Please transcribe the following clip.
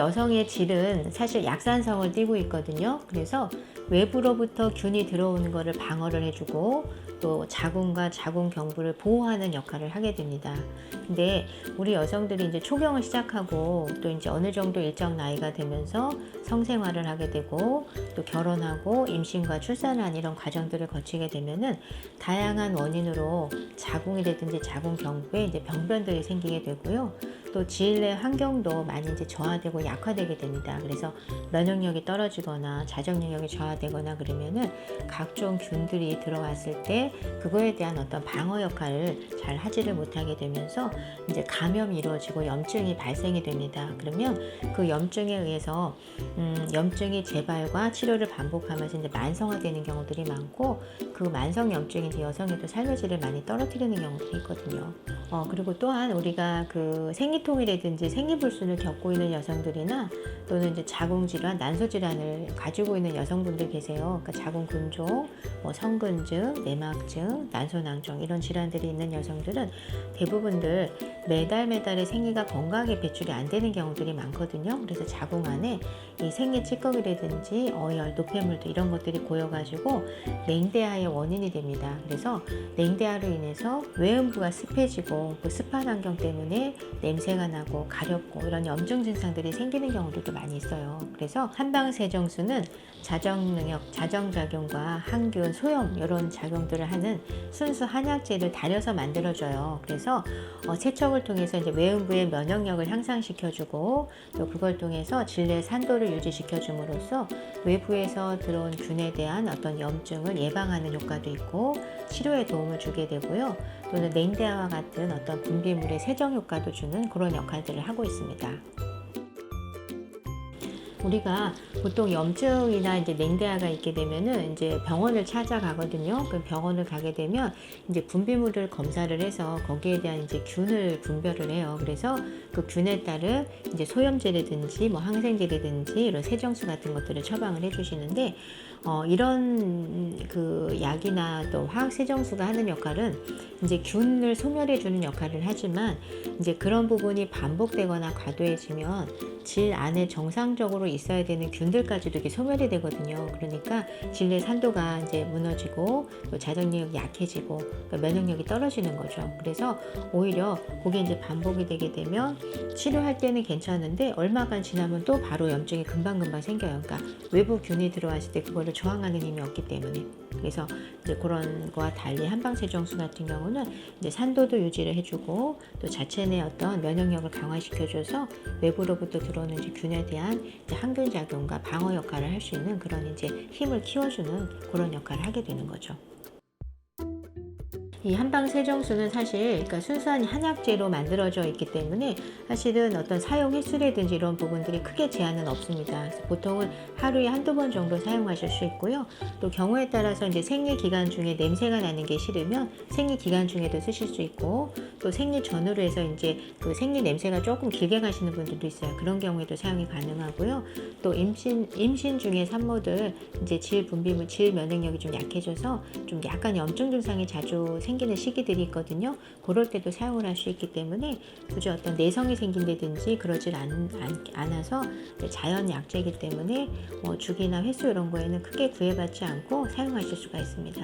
여성의 질은 사실 약산성을 띠고 있거든요. 그래서 외부로부터 균이 들어오는 것을 방어를 해주고 또 자궁과 자궁경부를 보호하는 역할을 하게 됩니다. 근데 우리 여성들이 이제 초경을 시작하고 또 이제 어느 정도 일정 나이가 되면서 성생활을 하게 되고 또 결혼하고 임신과 출산한 이런 과정들을 거치게 되면은 다양한 원인으로 자궁이라든지 자궁경부에 이제 병변들이 생기게 되고요. 또 지일 내 환경도 많이 이제 저하되고 약화되게 됩니다. 그래서 면역력이 떨어지거나 자정 능력이 저하되거나 그러면은 각종 균들이 들어왔을 때 그거에 대한 어떤 방어 역할을 잘 하지를 못하게 되면서 이제 감염이 이루어지고 염증이 발생이 됩니다. 그러면 그 염증에 의해서 염증이 재발과 치료를 반복하면서 이제 만성화되는 경우들이 많고 그 만성 염증이 이제 여성의 또 삶의 질을 많이 떨어뜨리는 경우들이 있거든요. 그리고 또한 우리가 그 생리통이라든지 생리불순을 겪고 있는 여성들이나 또는 이제 자궁질환, 난소질환을 가지고 있는 여성분들 계세요. 그러니까 자궁근종, 뭐 성근증, 내막증, 난소낭종 이런 질환들이 있는 여성들은 대부분들 매달의 생리가 건강하게 배출이 안 되는 경우들이 많거든요. 그래서 자궁 안에 이 생리 찌꺼기라든지 어혈, 노폐물도 이런 것들이 고여가지고 냉대화의 원인이 됩니다. 그래서 냉대화로 인해서 외음부가 습해지고 그 습한 환경 때문에 냄새가 나고 가렵고 이런 염증 증상들이 생기는 경우들도 많이 있어요. 그래서 한방세정수는 자정능력, 자정작용과 항균, 소염 이런 작용들을 하는 순수 한약재를 달여서 만들어줘요. 그래서 세척을 통해서 이제 외음부의 면역력을 향상시켜주고 또 그걸 통해서 질내 산도를 유지시켜줌으로써 외부에서 들어온 균에 대한 어떤 염증을 예방하는 효과도 있고 치료에 도움을 주게 되고요. 또는 냉대화와 같은 어떤 분비물의 세정 효과도 주는 그런 역할들을 하고 있습니다. 우리가 보통 염증이나 이제 냉대화가 있게 되면은 이제 병원을 찾아가거든요. 그 병원을 가게 되면 이제 분비물을 검사를 해서 거기에 대한 이제 균을 분별을 해요. 그래서 그 균에 따른 이제 소염제라든지 뭐 항생제라든지 이런 세정수 같은 것들을 처방을 해주시는데 이런 그 약이나 또 화학 세정수가 하는 역할은 이제 균을 소멸해 주는 역할을 하지만 이제 그런 부분이 반복되거나 과도해지면 질 안에 정상적으로 있어야 되는 균들까지도 이게 소멸이 되거든요. 그러니까 질 내 산도가 이제 무너지고 또 자정력이 약해지고 그러니까 면역력이 떨어지는 거죠. 그래서 오히려 그게 이제 반복이 되게 되면 치료할 때는 괜찮은데 얼마간 지나면 또 바로 염증이 금방금방 생겨요. 그러니까 외부 균이 들어왔을 때 그거를 저항하는 힘이 없기 때문에. 그래서 이제 그런 거와 달리 한방세정수 같은 경우는 이제 산도도 유지를 해주고 또 자체 내 어떤 면역력을 강화시켜줘서 외부로부터 들어오는 이제 균에 대한 이제 항균 작용과 방어 역할을 할 수 있는 그런 이제 힘을 키워주는 그런 역할을 하게 되는 거죠. 이 한방세정수는 사실 그러니까 순수한 한약재로 만들어져 있기 때문에 사실은 어떤 사용 횟수라든지 이런 부분들이 크게 제한은 없습니다. 그래서 보통은 하루에 한두 번 정도 사용하실 수 있고요. 또 경우에 따라서 이제 생리 기간 중에 냄새가 나는 게 싫으면 생리 기간 중에도 쓰실 수 있고 또 생리 전후로 해서 이제 그 생리 냄새가 조금 길게 가시는 분들도 있어요. 그런 경우에도 사용이 가능하고요. 또 임신 중에 산모들 이제 질 분비물, 질 면역력이 좀 약해져서 좀 약간 염증 증상이 자주 생기는 시기들이 있거든요. 그럴 때도 사용을 할 수 있기 때문에 굳이 어떤 내성이 생긴다든지 그러질 않아서 자연 약재이기 때문에 주기나 횟수 이런 거에는 크게 구애받지 않고 사용하실 수가 있습니다.